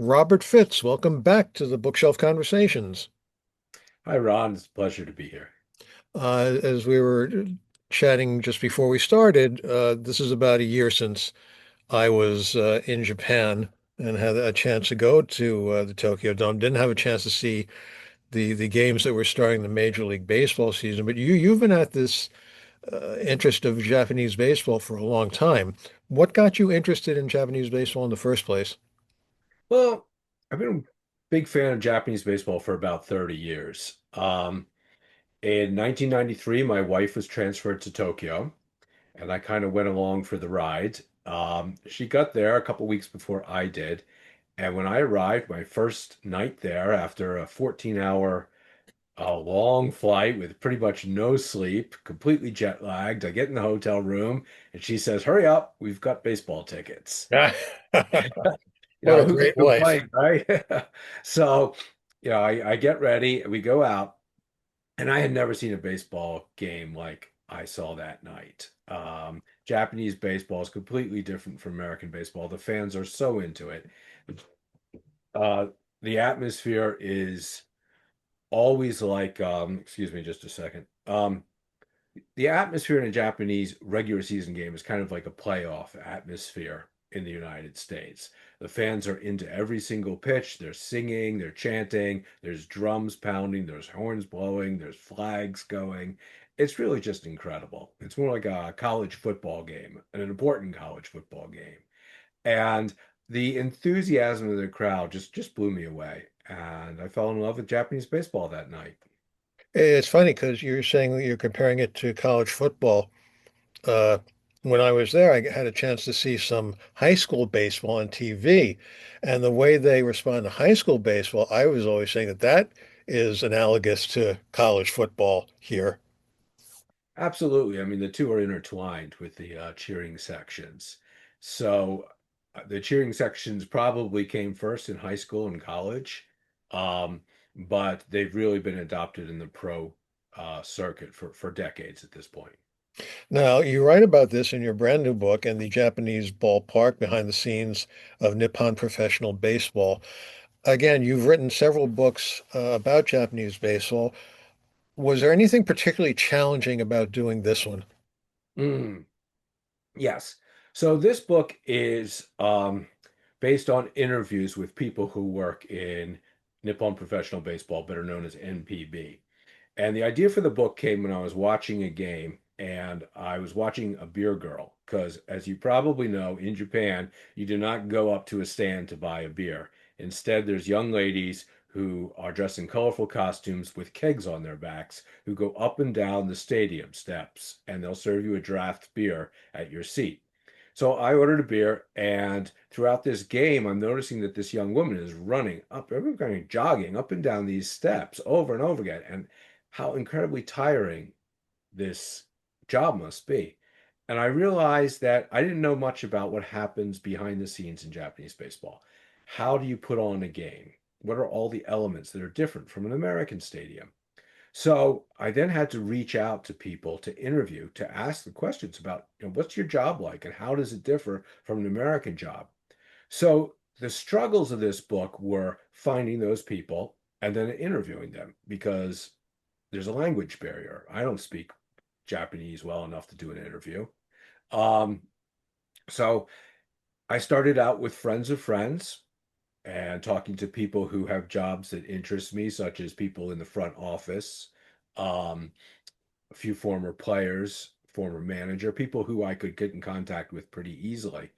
Robert Fitz. Welcome back to the Bookshelf Conversations. Hi, Ron. It's a pleasure to be here. As we were chatting just before we started, this is about a year since I was in Japan and had a chance to go to the Tokyo Dome. Didn't have a chance to see the games that were starting the Major League Baseball season, but you've been at this interest of Japanese baseball for a long time. What got you interested in Japanese baseball in the first place? Well, I've been a big fan of Japanese baseball for about 30 years. In 1993, my wife was transferred to Tokyo, and I kind of went along for the ride. She got there a couple weeks before I did, and when I arrived, my first night there, after a 14-hour long flight with pretty much no sleep, completely jet lagged, I get in the hotel room, and she says, "Hurry up, we've got baseball tickets." What a Who can great wife. complain, right? So, I get ready, we go out, and I had never seen a baseball game like I saw that night. Japanese baseball is completely different from American baseball. The fans are so into it. Uh, the atmosphere is always like, excuse me just a second. The atmosphere in a Japanese regular season game is kind of like a playoff atmosphere in the United States. The fans are into every single pitch. They're singing, they're chanting, there's drums pounding, there's horns blowing, there's flags going. It's really just incredible. It's more like a college football game, an important college football game. And the enthusiasm of the crowd just blew me away. And I fell in love with Japanese baseball that night. It's funny because you're saying that you're comparing it to college football. Uh, when I was there, I had a chance to see some high school baseball on TV, and the way they respond to high school baseball, I was always saying that that is analogous to college football here. Absolutely. I mean, the two are intertwined with the cheering sections. So the cheering sections probably came first in high school and college, um, but they've really been adopted in the pro circuit for decades at this point. Now, you write about this in your brand new book and the Japanese ballpark behind the scenes of Nippon professional baseball. Again, you've written several books about Japanese baseball. Was there anything particularly challenging about doing this one? Mm, yes. So this book is based on interviews with people who work in Nippon professional baseball, better known as NPB. And the idea for the book came when I was watching a game and I was watching a beer girl. Because, as you probably know, in Japan, you do not go up to a stand to buy a beer. Instead, there's young ladies who are dressed in colorful costumes with kegs on their backs who go up and down the stadium steps and they'll serve you a draft beer at your seat. So I ordered a beer, and throughout this game, I'm noticing that this young woman is running up, every kind of jogging up and down these steps over and over again. And how incredibly tiring this job must be. And I realized that I didn't know much about what happens behind the scenes in Japanese baseball. How do you put on a game? What are all the elements that are different from an American stadium? So I then had to reach out to people to interview, to ask the questions about, what's your job like and how does it differ from an American job? So the struggles of this book were finding those people and then interviewing them because there's a language barrier. I don't speak Japanese well enough to do an interview. Um, so I started out with friends of friends and talking to people who have jobs that interest me, such as people in the front office, um, a few former players, former manager, people who I could get in contact with pretty easily.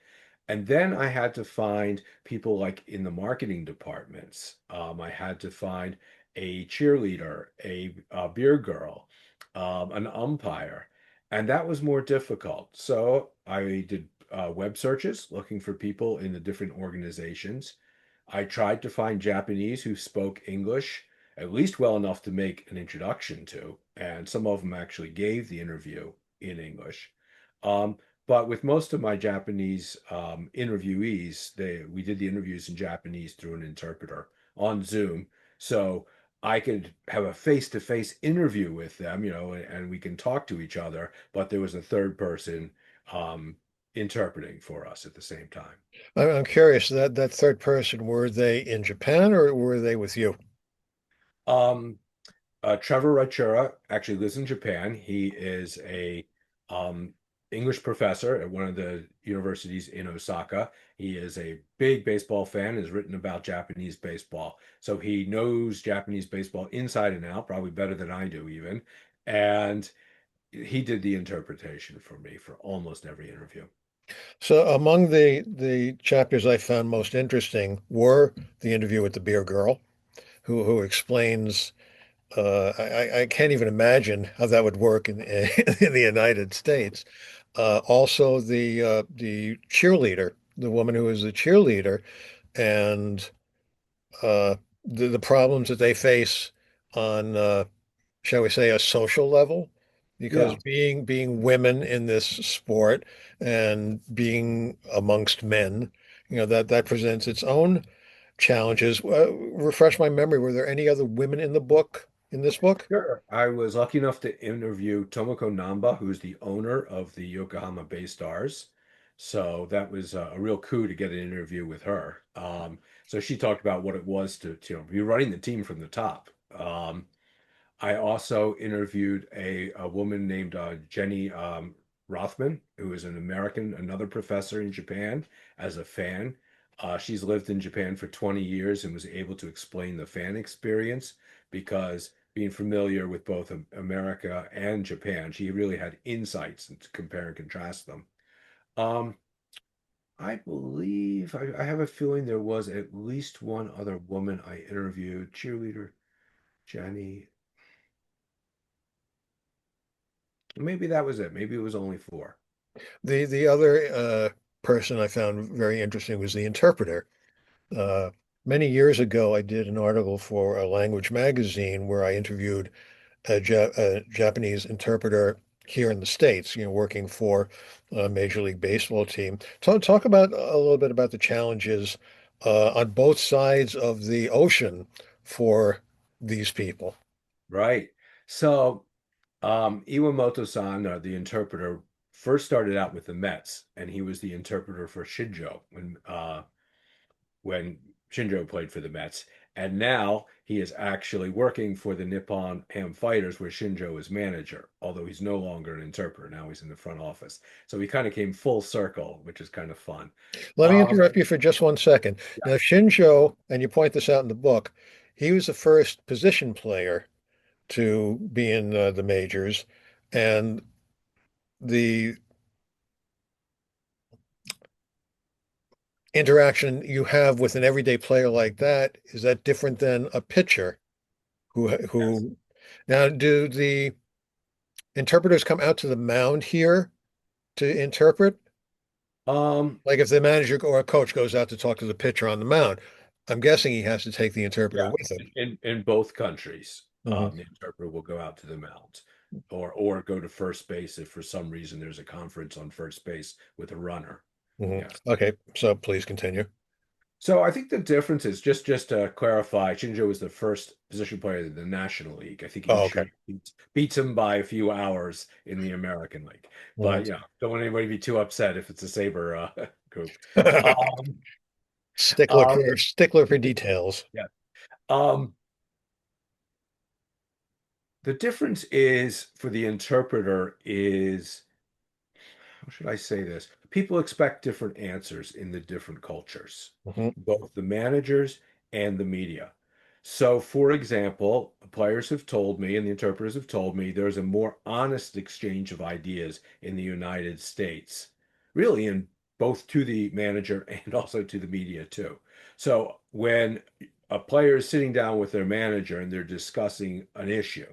And then I had to find people like in the marketing departments. I had to find a cheerleader, a beer girl, an umpire, and that was more difficult. So I did web searches looking for people in the different organizations. I tried to find Japanese who spoke English at least well enough to make an introduction to, and some of them actually gave the interview in English. Um, but with most of my Japanese interviewees, we did the interviews in Japanese through an interpreter on Zoom, so I could have a face-to-face interview with them, and we can talk to each other. But there was a third person interpreting for us at the same time. I'm curious, that third person, were they in Japan or were they with you? Um, Trevor Rachura actually lives in Japan. He is a um, English professor at one of the universities in Osaka. He is a big baseball fan, has written about Japanese baseball. So he knows Japanese baseball inside and out, probably better than I do even. And he did the interpretation for me for almost every interview. So among the chapters I found most interesting were the interview with the beer girl, who explains. I can't even imagine how that would work in in the United States. Also, the cheerleader, the woman who is the cheerleader, and uh, the problems that they face on, shall we say, a social level, because Yeah, being women in this sport and being amongst men, that presents its own challenges. Refresh my memory. Were there any other women in this book? sure. I was lucky enough to interview Tomoko Namba, who's the owner of the Yokohama Bay Stars. So that was a real coup to get an interview with her. So she talked about what it was to be running the team from the top. I also interviewed a woman named Jenny Rothman, who is an American, another professor in Japan, as a fan. She's lived in Japan for 20 years and was able to explain the fan experience because being familiar with both America and Japan, she really had insights and to compare and contrast them. Um, I believe I have a feeling there was at least one other woman I interviewed, cheerleader Jenny. Maybe that was it. Maybe it was only four. The other person I found very interesting was the interpreter. Uh, Many years ago, I did an article for a language magazine where I interviewed a Japanese interpreter here in the States, working for a Major League Baseball team. Talk about a little bit about the challenges on both sides of the ocean for these people. Right. So, Iwamoto-san, the interpreter, first started out with the Mets, and he was the interpreter for Shinjo when Shinjo played for the Mets. And now he is actually working for the Nippon Ham Fighters, where Shinjo is manager, although he's no longer an interpreter. Now he's in the front office. So he kind of came full circle, which is kind of fun. Let me Um, interrupt you for just 1 second. Now, Shinjo, and you point this out in the book, he was the first position player to be in the majors, and the interaction you have with an everyday player like that, is that different than a pitcher yes. who now do the interpreters come out to the mound here to interpret? Um, Like if the manager or a coach goes out to talk to the pitcher on the mound, I'm guessing he has to take the interpreter Yeah, with him. in both countries, Hmm. the interpreter will go out to the mound, or go to first base if for some reason there's a conference on first base with a runner. Hmm. Yes. Okay, so please continue. So I think the difference is just to clarify, Shinjo was the first position player in the National League. I think Oh, okay. Ichiro beats him by a few hours in the American League. Mhm. But yeah, don't want anybody to be too upset if it's a Saber group. Um, um, Stickler for details. yeah. Um, The difference is for the interpreter is, how should I say this? People expect different answers in the different cultures, Hmm. both the managers and the media. So, for example, players have told me and the interpreters have told me there's a more honest exchange of ideas in the United States, really, in both to the manager and also to the media, too. So, when a player is sitting down with their manager and they're discussing an issue,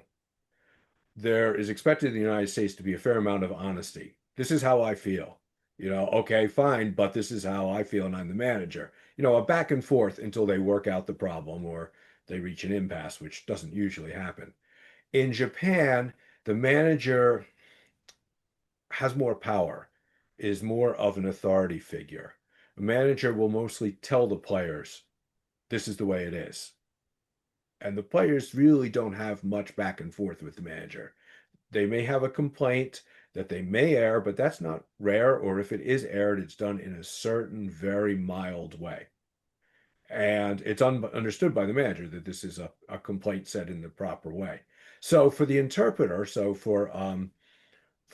there is expected in the United States to be a fair amount of honesty. This is how I feel. Okay, fine, but this is how I feel, and I'm the manager. A back and forth until they work out the problem or they reach an impasse, which doesn't usually happen. In Japan, the manager has more power, is more of an authority figure. A manager will mostly tell the players, this is the way it is. And the players really don't have much back and forth with the manager. They may have a complaint. that they may err, but that's not rare, or if it is erred, it's done in a certain very mild way. And it's understood by the manager that this is a complaint set in the proper way. So for the interpreter, for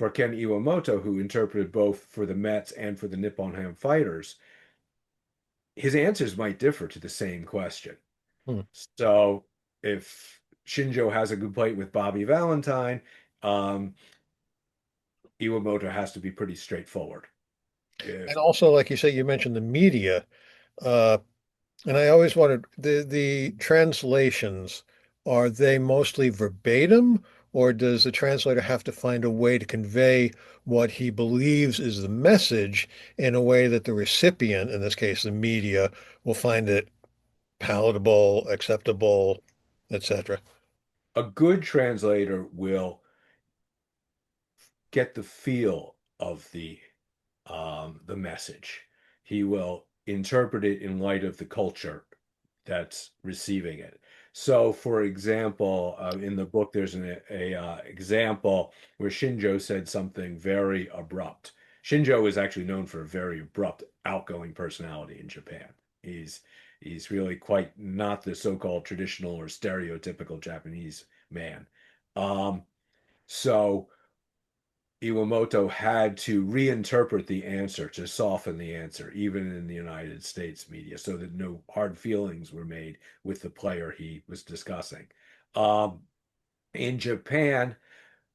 Ken Iwamoto, who interpreted both for the Mets and for the Nippon Ham Fighters, his answers might differ to the same question. Hmm. So if Shinjo has a complaint with Bobby Valentine, um, Iwamoto has to be pretty straightforward. And If also, like you say, you mentioned the media. Uh, And I always wondered, the translations, are they mostly verbatim, or does the translator have to find a way to convey what he believes is the message in a way that the recipient, in this case the media, will find it palatable, acceptable, etc.? a good translator will get the feel of the message. He will interpret it in light of the culture that's receiving it. So, for example, in the book, there's an example where Shinjo said something very abrupt. Shinjo is actually known for a very abrupt, outgoing personality in Japan. He's he's really quite not the so-called traditional or stereotypical Japanese man. Um, so Iwamoto had to reinterpret the answer to soften the answer, even in the United States media, so that no hard feelings were made with the player he was discussing. Um, in Japan,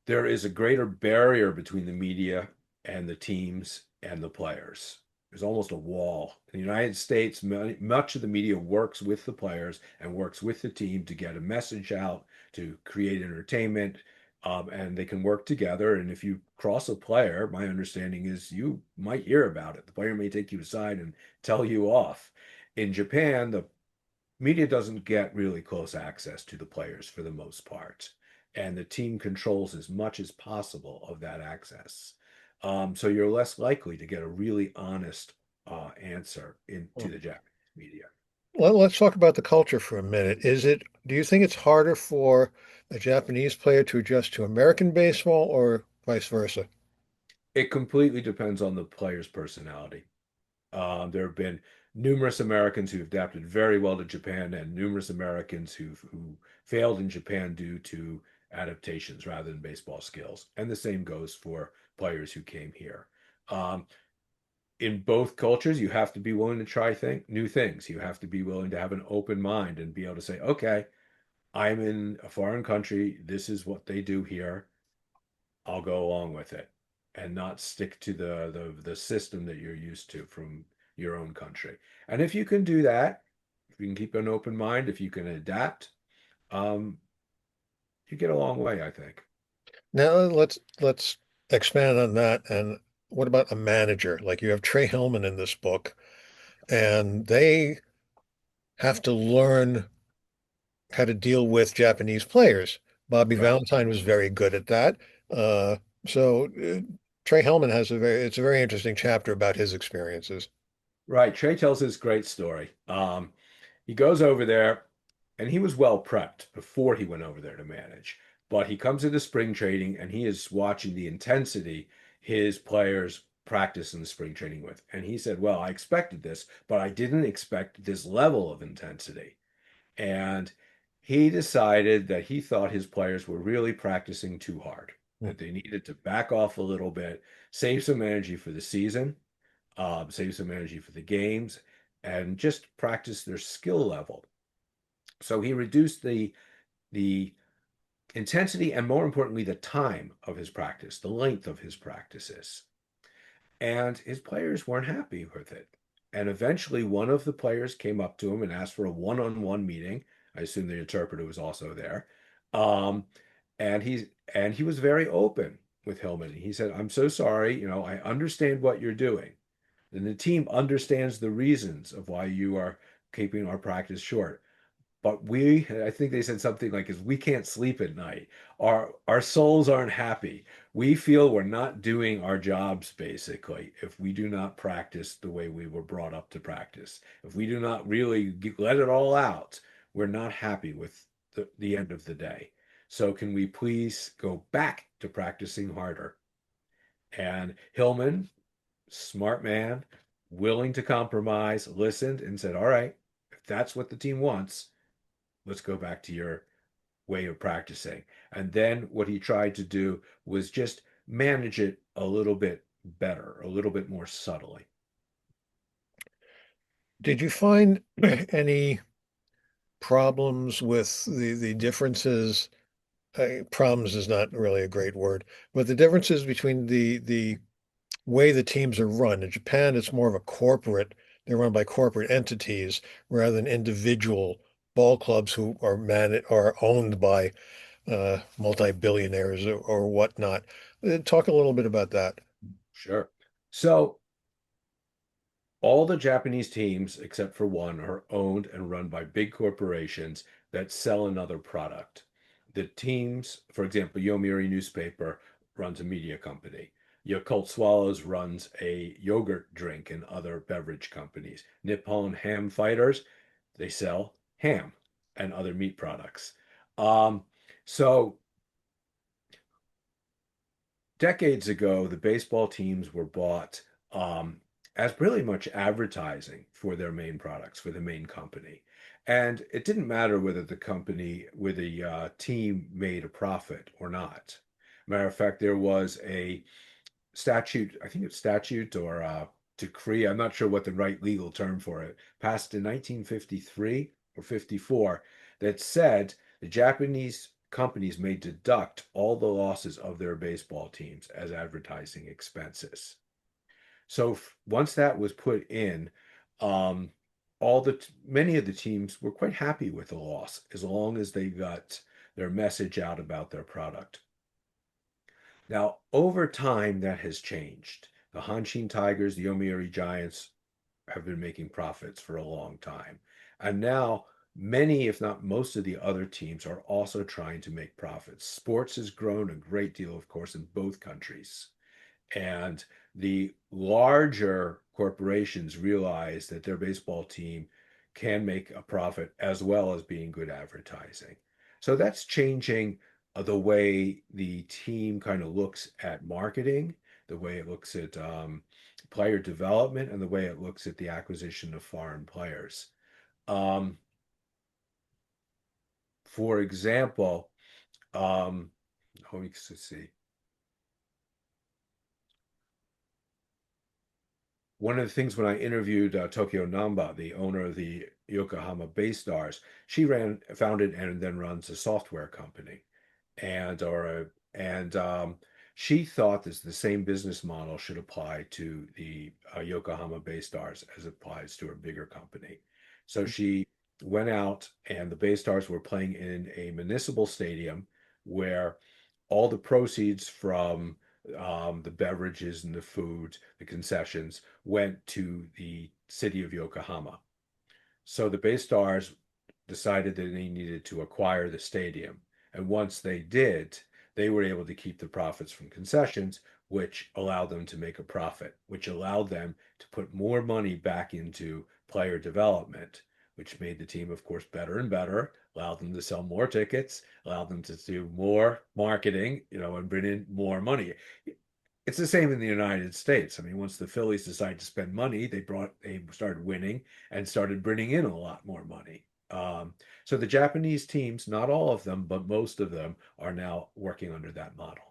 there is a greater barrier between the media and the teams and the players. There's almost a wall. In the United States, much of the media works with the players and works with the team to get a message out, to create entertainment, and they can work together. And if you cross a player, my understanding is you might hear about it. The player may take you aside and tell you off. In Japan, the media doesn't get really close access to the players for the most part, and the team controls as much as possible of that access. So you're less likely to get a really honest answer into the Japanese media. Well, let's talk about the culture for a minute. Do you think it's harder for a Japanese player to adjust to American baseball or vice versa? It completely depends on the player's personality. There have been numerous Americans who've adapted very well to Japan, and numerous Americans who failed in Japan due to adaptations rather than baseball skills. And the same goes for players who came here. Um, in both cultures, you have to be willing to try new things. You have to be willing to have an open mind and be able to say, okay, I'm in a foreign country. This is what they do here. I'll go along with it and not stick to the system that you're used to from your own country. And if you can do that, if you can keep an open mind, if you can adapt, um, you get a long way, I think. Now let's expand on that. And what about a manager? Like you have Trey Hillman in this book, and they have to learn how to deal with Japanese players. Bobby Right. Valentine was very good at that. Uh, so Trey Hillman has it's a very interesting chapter about his experiences. Right. Trey tells his great story. He goes over there and he was well prepped before he went over there to manage. But he comes into spring training and he is watching the intensity his players practice in the spring training with. And he said, well, I expected this, but I didn't expect this level of intensity. And he decided that he thought his players were really practicing too hard, that they needed to back off a little bit, save some energy for the season, save some energy for the games, and just practice their skill level. So he reduced the intensity and more importantly the time of his practice, the length of his practices. And his players weren't happy with it. And eventually one of the players came up to him and asked for a one-on-one meeting. I assume the interpreter was also there. Um, and he was very open with Hillman. He said, "I'm so sorry, I understand what you're doing. And the team understands the reasons of why you are keeping our practice short. But I think they said something like, is we can't sleep at night. Our souls aren't happy. We feel we're not doing our jobs basically if we do not practice the way we were brought up to practice. If we do not really let it all out, we're not happy with the end of the day. So can we please go back to practicing harder?" And Hillman, smart man, willing to compromise, listened and said, "All right, if that's what the team wants, let's go back to your way of practicing." And then what he tried to do was just manage it a little bit better, a little bit more subtly. Did you find any problems with the differences? Problems is not really a great word, but the differences between the way the teams are run. In Japan, it's more of a corporate, they're run by corporate entities rather than individual ball clubs who are owned by multi-billionaires or whatnot. Talk a little bit about that. Sure. So all the Japanese teams, except for one, are owned and run by big corporations that sell another product. The teams, for example, Yomiuri newspaper runs a media company. Yakult Swallows runs a yogurt drink and other beverage companies. Nippon Ham Fighters, they sell ham and other meat products. Um, so decades ago, the baseball teams were bought as really much advertising for their main products, for the main company. And it didn't matter whether the team made a profit or not. Matter of fact, there was a statute, I think it's statute or decree, I'm not sure what the right legal term for it, passed in 1953 or 54 that said the Japanese companies may deduct all the losses of their baseball teams as advertising expenses. So once that was put in, um, many of the teams were quite happy with the loss as long as they got their message out about their product. Now, over time, that has changed. The Hanshin Tigers, the Yomiuri Giants have been making profits for a long time. And now, many, if not most of the other teams are also trying to make profits. Sports has grown a great deal, of course, in both countries. And the larger corporations realize that their baseball team can make a profit as well as being good advertising. So that's changing the way the team kind of looks at marketing, the way it looks at player development, and the way it looks at the acquisition of foreign players. Um, for example, um, let me see. One of the things when I interviewed Tokyo Namba, the owner of the Yokohama Bay Stars, she founded, and then runs a software company, and or a, and she thought that the same business model should apply to the Yokohama Bay Stars as it applies to a bigger company. So she went out, and the Bay Stars were playing in a municipal stadium where all the proceeds from the beverages and the food, the concessions, went to the city of Yokohama. So the Bay Stars decided that they needed to acquire the stadium. And once they did, they were able to keep the profits from concessions, which allowed them to make a profit, which allowed them to put more money back into player development, which made the team, of course, better and better, allowed them to sell more tickets, allowed them to do more marketing, and bring in more money. It's the same in the United States. I mean, once the Phillies decided to spend money, they started winning and started bringing in a lot more money. So the Japanese teams, not all of them, but most of them are now working under that model.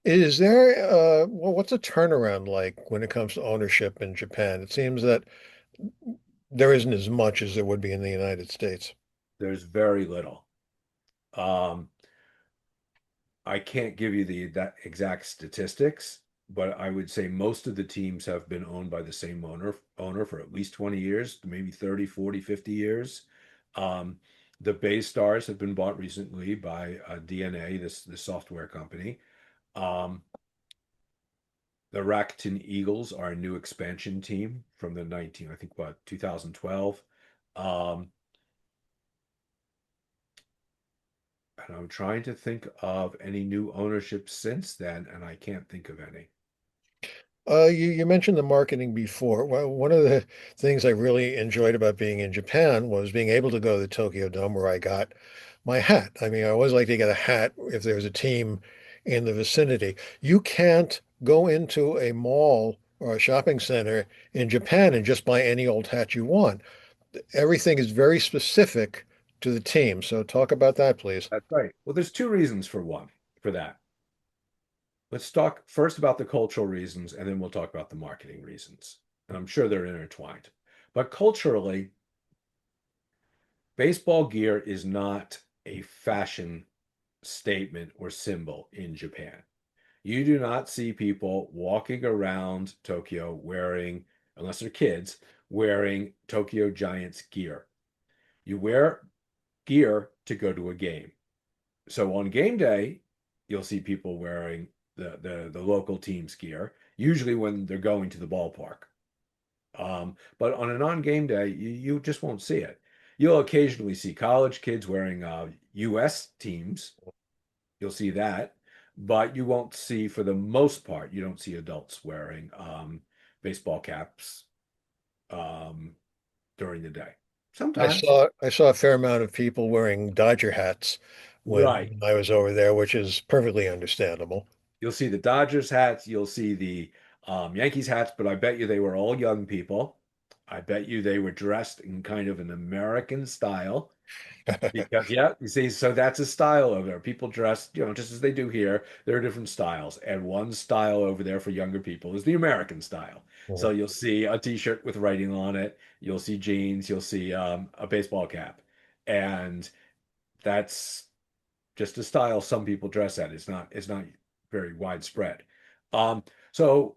Is there, well, what's a turnaround like when it comes to ownership in Japan? It seems that there isn't as much as there would be in the United States. There's very little. Um, I can't give you that exact statistics, but I would say most of the teams have been owned by the same owner for at least 20 years, maybe 30, 40, 50 years. Um, the Bay Stars have been bought recently by DNA, this software company. Um, the Rakuten Eagles are a new expansion team from the 19, I think what, 2012. Um, and I'm trying to think of any new ownership since then, and I can't think of any. You mentioned the marketing before. Well, one of the things I really enjoyed about being in Japan was being able to go to the Tokyo Dome where I got my hat. I mean, I always like to get a hat if there's a team in the vicinity. You can't go into a mall or a shopping center in Japan and just buy any old hat you want. Everything is very specific to the team. So talk about that, please. That's right. Well, there's two reasons for that. Let's talk first about the cultural reasons, and then we'll talk about the marketing reasons. And I'm sure they're intertwined. But culturally, baseball gear is not a fashion statement or symbol in Japan. You do not see people walking around Tokyo wearing, unless they're kids, wearing Tokyo Giants gear. You wear gear to go to a game. So on game day, you'll see people wearing the local team's gear, usually when they're going to the ballpark. But on a non-game day, you just won't see it. You'll occasionally see college kids wearing U.S. teams. You'll see that, but you won't see, for the most part, you don't see adults wearing baseball caps um, during the day. Sometimes, I saw a fair amount of people wearing Dodger hats right. when I was over there, which is perfectly understandable. You'll see the Dodgers hats, you'll see the Yankees hats, but I bet you they were all young people. I bet you they were dressed in kind of an American style. Because yeah, you see, so that's a style over there. People dress, just as they do here. There are different styles, and one style over there for younger people is the American style. So Mhm. you'll see a t-shirt with writing on it. You'll see jeans. You'll see a baseball cap, and that's just a style some people dress at. It's not very widespread. Um, so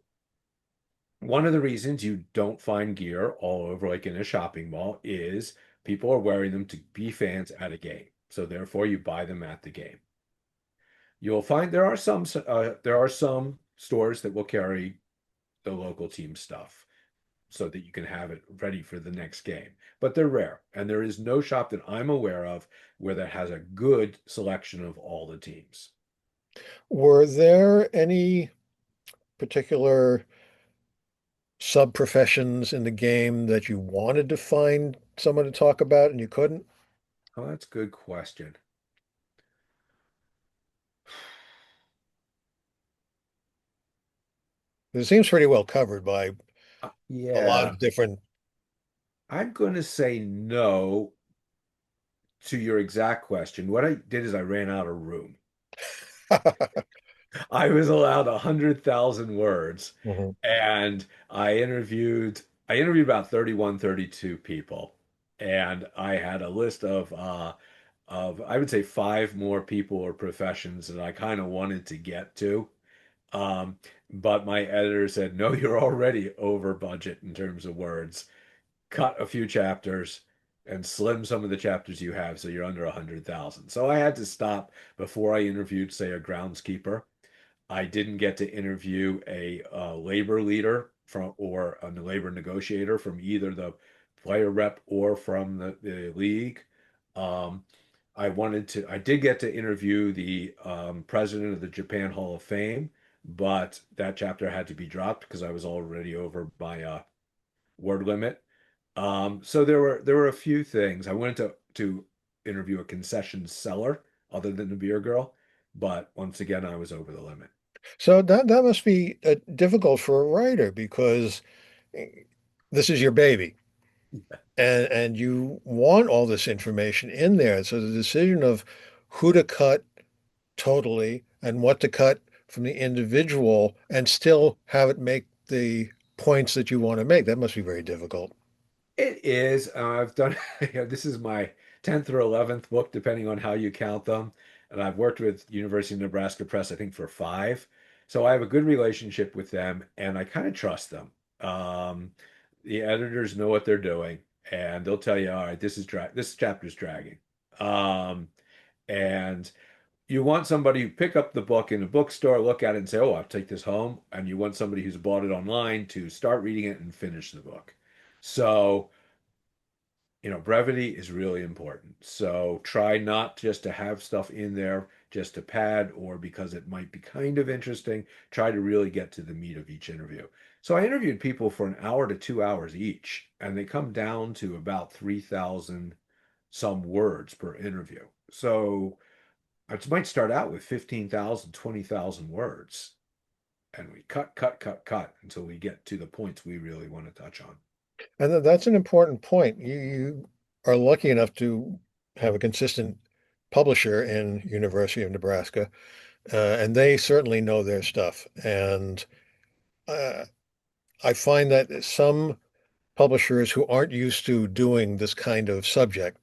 one of the reasons you don't find gear all over, like in a shopping mall, is people are wearing them to be fans at a game. So therefore, you buy them at the game. You'll find there are some stores that will carry the local team stuff so that you can have it ready for the next game. But they're rare, and there is no shop that I'm aware of where that has a good selection of all the teams. Were there any particular sub-professions in the game that you wanted to find someone to talk about and you couldn't? Oh, that's a good question. It seems pretty well covered by a lot Yeah, of different. I'm going to say no to your exact question. What I did is I ran out of room. I was allowed 100,000 words, Mhm. and I interviewed about 31, 32 people, and I had a list of I would say five more people or professions that I kind of wanted to get to. Um, but my editor said, no, you're already over budget in terms of words. Cut a few chapters and slim some of the chapters you have so you're under 100,000. So I had to stop before I interviewed, say, a groundskeeper. I didn't get to interview a labor leader from or a labor negotiator from either the player rep or from the league. Um, I did get to interview the president of the Japan Hall of Fame, but that chapter had to be dropped because I was already over my word limit. So there were a few things. I wanted to interview a concession seller other than the beer girl, but once again, I was over the limit. So that must be difficult for a writer because this is your baby and you want all this information in there. So the decision of who to cut totally and what to cut from the individual and still have it make the points that you want to make, that must be very difficult. It is. I've done, this is my 10th or 11th book, depending on how you count them. And I've worked with University of Nebraska Press, I think, for five. So I have a good relationship with them and I kind of trust them. Um, the editors know what they're doing and they'll tell you, all right, this chapter's dragging. Um, and you want somebody who pick up the book in a bookstore, look at it and say, oh, I'll take this home. And you want somebody who's bought it online to start reading it and finish the book. So, brevity is really important. So try not just to have stuff in there just to pad or because it might be kind of interesting. Try to really get to the meat of each interview. So I interviewed people for an hour to 2 hours each, and they come down to about 3,000 some words per interview. So It might start out with 15,000, 20,000 words, and we cut until we get to the points we really want to touch on. And that's an important point. You are lucky enough to have a consistent publisher in University of Nebraska, and they certainly know their stuff. And uh, I find that some publishers who aren't used to doing this kind of subject,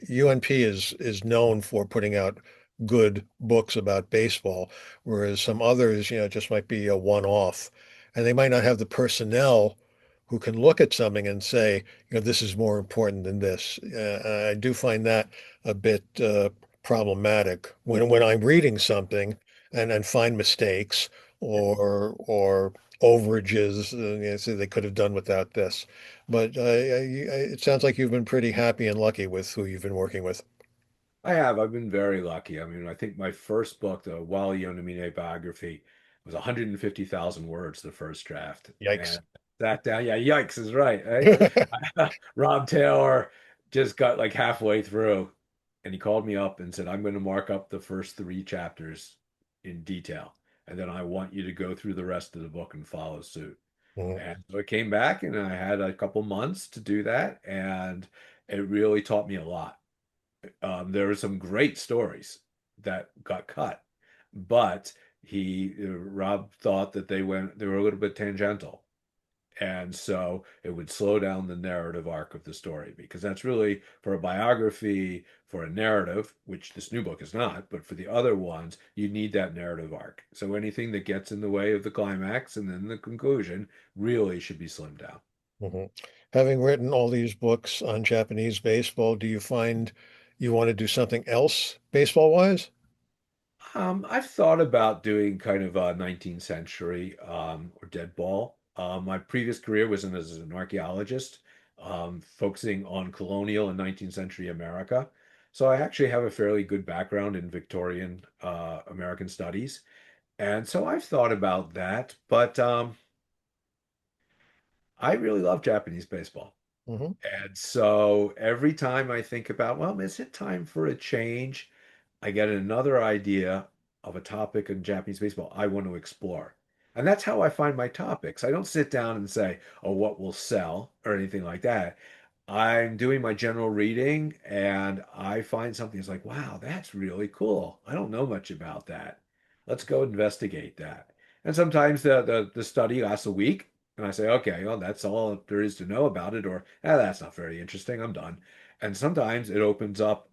UNP is known for putting out good books about baseball, whereas some others, just might be a one-off, and they might not have the personnel who can look at something and say, this is more important than this. I do find that a bit problematic when I'm reading something and find mistakes or overages, so they could have done without this. But it sounds like you've been pretty happy and lucky with who you've been working with. I have. I've been very lucky. I mean, I think my first book, the Wally Yonemine biography, was 150,000 words, the first draft. Yikes. And sat down. Yeah, yikes is right, right? Rob Taylor just got like halfway through and he called me up and said, I'm going to mark up the first three chapters in detail. And then I want you to go through the rest of the book and follow suit. Mhm, And so I came back and I had a couple months to do that. And it really taught me a lot. There were some great stories that got cut, but Rob thought that they were a little bit tangential, and so it would slow down the narrative arc of the story because that's really for a biography, for a narrative, which this new book is not, but for the other ones, you need that narrative arc. So anything that gets in the way of the climax and then the conclusion really should be slimmed down. mhm. Having written all these books on Japanese baseball, do you find you want to do something else baseball wise? I've thought about doing kind of a 19th century or dead ball. My previous career was as an archaeologist, focusing on colonial and 19th century America. So I actually have a fairly good background in Victorian American studies. And so I've thought about that, but I really love Japanese baseball. Hmm. And so every time I think about, well, is it time for a change? I get another idea of a topic in Japanese baseball I want to explore. And that's how I find my topics. I don't sit down and say, oh, what will sell or anything like that. I'm doing my general reading and I find something that's like, wow, that's really cool. I don't know much about that. Let's go investigate that. And sometimes the study lasts a week and I say, okay, well, that's all there is to know about it, or that's not very interesting. I'm done. And sometimes it opens up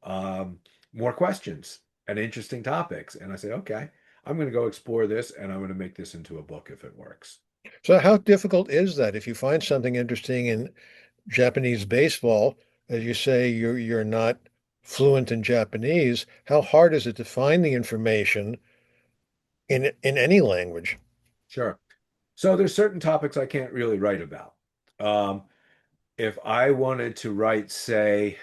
more questions and interesting topics. And I say, okay, I'm going to go explore this and I'm going to make this into a book if it works. So how difficult is that if you find something interesting in Japanese baseball, as you say, you're not fluent in Japanese, how hard is it to find the information in any language? Sure. So there's certain topics I can't really write about. Um, if I wanted to write, say,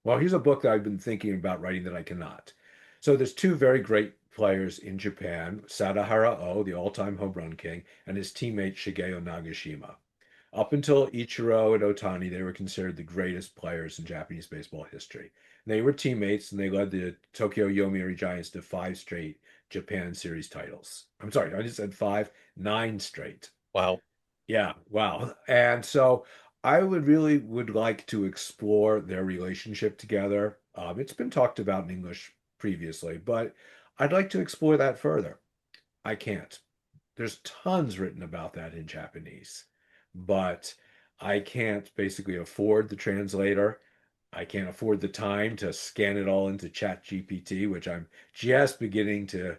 well, here's a book that I've been thinking about writing that I cannot. So there's two very great players in Japan, Sadahara O, the all-time home run king, and his teammate Shigeo Nagashima. Up until Ichiro and Otani, they were considered the greatest players in Japanese baseball history. They were teammates and they led the Tokyo Yomiuri Giants to five straight Japan Series titles. I'm sorry, I just said five, nine straight. Wow. Yeah, wow. And so I would like to explore their relationship together. It's been talked about in English previously, but I'd like to explore that further. I can't. There's tons written about that in Japanese, but I can't basically afford the translator. I can't afford the time to scan it all into Chat GPT, which I'm just beginning to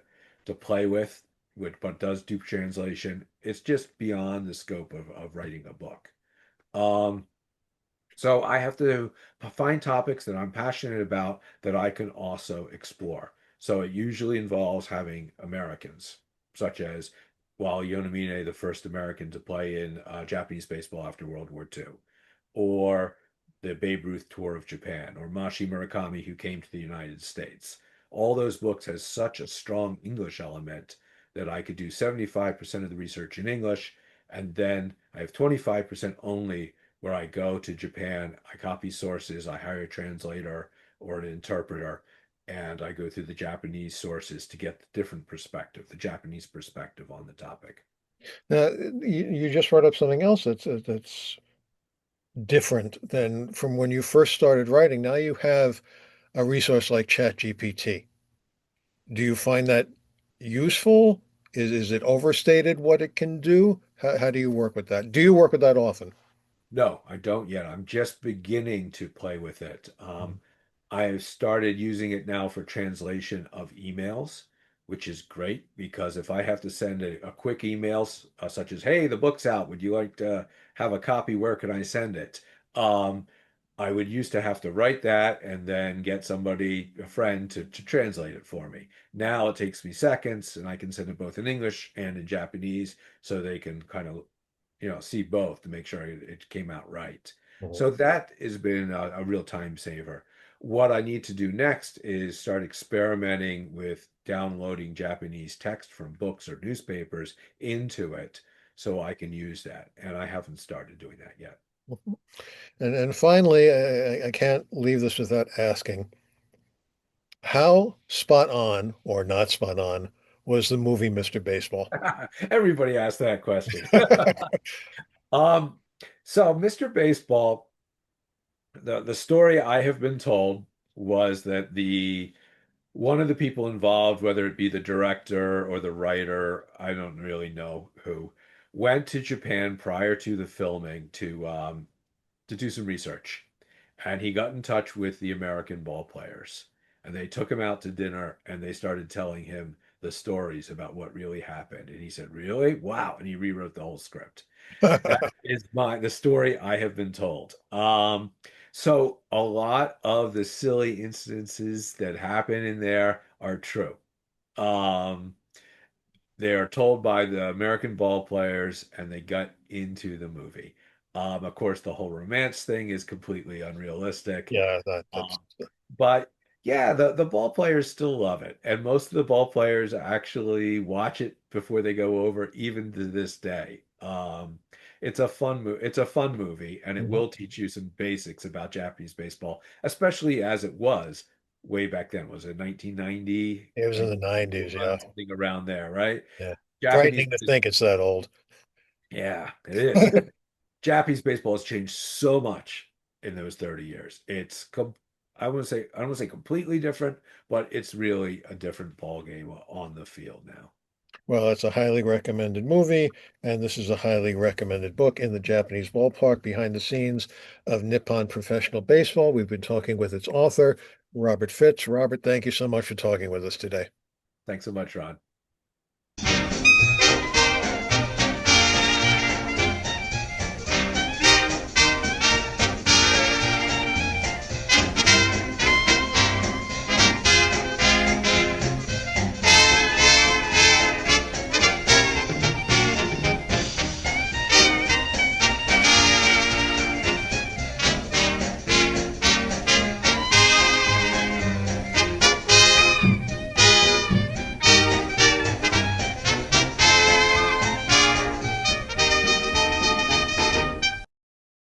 play with, which but does do translation. It's just beyond the scope of writing a book. Um, so I have to find topics that I'm passionate about that I can also explore. So it usually involves having Americans, such as Wally Yonemine, the first American to play in Japanese baseball after World War II, or the Babe Ruth tour of Japan, or Mashi Murakami, who came to the United States. All those books has such a strong English element that I could do 75% of the research in English, and then I have 25% only where I go to Japan, I copy sources, I hire a translator or an interpreter, and I go through the Japanese sources to get the different perspective, the Japanese perspective on the topic. Now, you just brought up something else that's different than from when you first started writing. Now you have a resource like ChatGPT. Do you find that useful? Is it overstated what it can do? How do you work with that? Do you work with that often? No, I don't yet. I'm just beginning to play with it. I've started using it now for translation of emails, which is great because if I have to send a quick email, such as, "Hey, the book's out. Would you like to have a copy? Where can I send it?" Um, I would used to have to write that and then get somebody, a friend, to translate it for me. Now it takes me seconds and I can send it both in English and in Japanese so they can kind of see both to make sure it came out right. Mhm. So that has been a real time saver. What I need to do next is start experimenting with downloading Japanese text from books or newspapers into it so I can use that. And I haven't started doing that yet. And finally, I can't leave this without asking, how spot on or not spot on was the movie Mr. Baseball? Everybody asked that question. Um, so Mr. Baseball, the story I have been told was that the one of the people involved, whether it be the director or the writer, I don't really know who, went to Japan prior to the filming to do some research, and he got in touch with the American ball players, and they took him out to dinner, and they started telling him the stories about what really happened, and he said, "Really? Wow!" And he rewrote the whole script. That is the story I have been told. So a lot of the silly instances that happen in there are true. Um, they are told by the American ball players, and they got into the movie. Of course, the whole romance thing is completely unrealistic. Yeah, that's Um, but yeah, the ball players still love it, and most of the ball players actually watch it before they go over, even to this day. It's a fun movie, and it Mhm. will teach you some basics about Japanese baseball, especially as it was way back then. Was it 1990, It was in the 90s, yeah. 1991, something around there, right? Yeah. Japanese, Frightening to think it's that old. yeah, it is. Japanese baseball has changed so much in those 30 years. I don't want to say completely different, but it's really a different ball game on the field now. Well, it's a highly recommended movie, and this is a highly recommended book, In the Japanese Ballpark, Behind the Scenes of Nippon Professional Baseball. We've been talking with its author, Robert Fitz. Robert, thank you so much for talking with us today. Thanks so much, Ron.